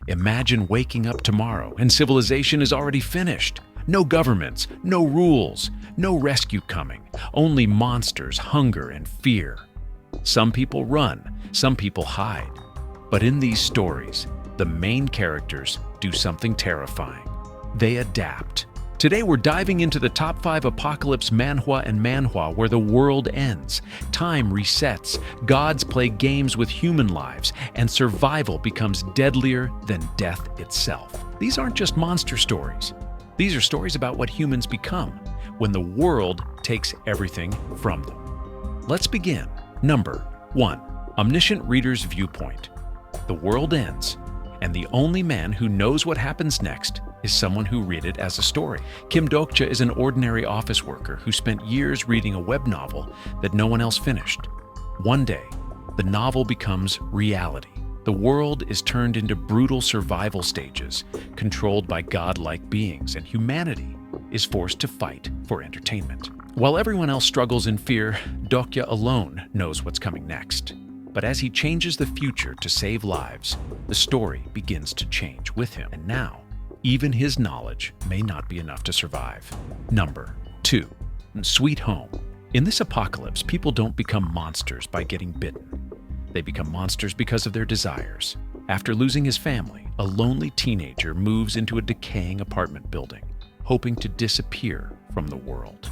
Imagine waking up tomorrow and civilization is already finished. No governments, no rules, no rescue coming, only monsters, hunger, and fear. Some people run, some people hide. But in these stories, the main characters do something terrifying. They adapt. Today we're diving into the top 5 Apocalypse Manhwa and Manhua where the world ends, time resets, gods play games with human lives, and survival becomes deadlier than death itself. These aren't just monster stories. These are stories about what humans become when the world takes everything from them. Let's begin. Number 1. Omniscient Reader's Viewpoint. The world ends, and the only man who knows what happens next is someone who read it as a story. Kim Dokcha is an ordinary office worker who spent years reading a web novel that no one else finished. One day, the novel becomes reality. The world is turned into brutal survival stages, controlled by godlike beings, and humanity is forced to fight for entertainment. While everyone else struggles in fear, Dokya alone knows what's coming next. But as he changes the future to save lives, the story begins to change with him. And now, even his knowledge may not be enough to survive. Number 2. Sweet Home. In this apocalypse, people don't become monsters by getting bitten. They become monsters because of their desires. After losing his family, a lonely teenager moves into a decaying apartment building, hoping to disappear from the world.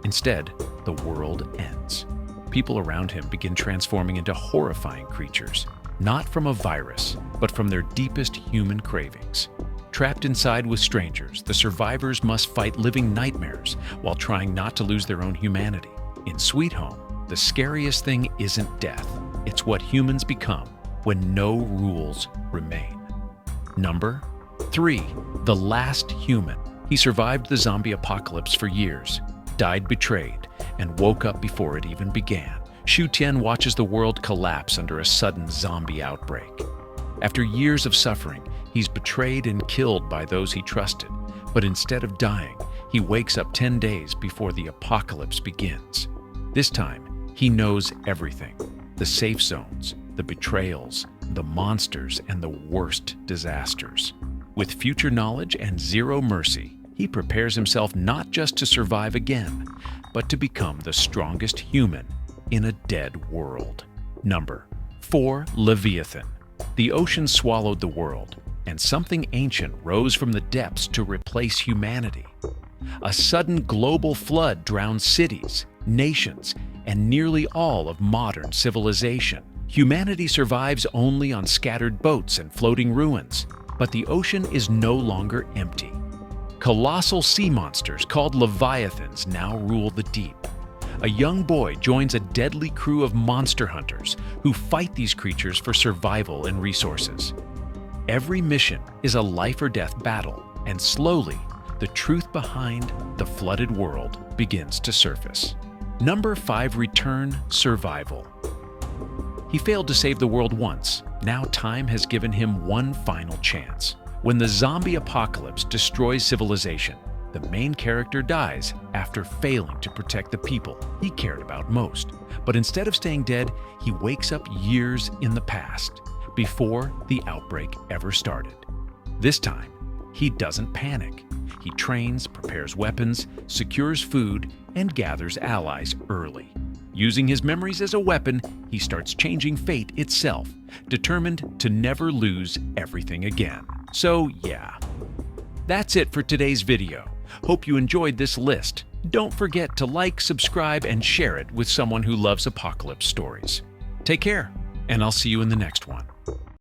Instead, the world ends. People around him begin transforming into horrifying creatures, not from a virus, but from their deepest human cravings. Trapped inside with strangers, the survivors must fight living nightmares while trying not to lose their own humanity. In Sweet Home, the scariest thing isn't death. It's what humans become when no rules remain. Number 3. The Last Human. He survived the zombie apocalypse for years, died betrayed, and woke up before it even began. Shu Tian watches the world collapse under a sudden zombie outbreak. After years of suffering, he's betrayed and killed by those he trusted, but instead of dying, he wakes up 10 days before the apocalypse begins. This time, he knows everything: the safe zones, the betrayals, the monsters, and the worst disasters. With future knowledge and zero mercy, he prepares himself not just to survive again, but to become the strongest human in a dead world. Number 4. Leviathan. The ocean swallowed the world, and something ancient rose from the depths to replace humanity. A sudden global flood drowned cities, nations, and nearly all of modern civilization. Humanity survives only on scattered boats and floating ruins, but the ocean is no longer empty. Colossal sea monsters called Leviathans now rule the deep. A young boy joins a deadly crew of monster hunters who fight these creatures for survival and resources. Every mission is a life-or-death battle, and slowly, the truth behind the flooded world begins to surface. Number 5. Return Survival. He failed to save the world once. Now time has given him one final chance. When the zombie apocalypse destroys civilization, the main character dies after failing to protect the people he cared about most. But instead of staying dead, he wakes up years in the past, before the outbreak ever started. This time, he doesn't panic. He trains, prepares weapons, secures food, and gathers allies early. Using his memories as a weapon, he starts changing fate itself, determined to never lose everything again. So yeah, that's it for today's video. Hope you enjoyed this list. Don't forget to like, subscribe, and share it with someone who loves apocalypse stories. Take care, and I'll see you in the next one.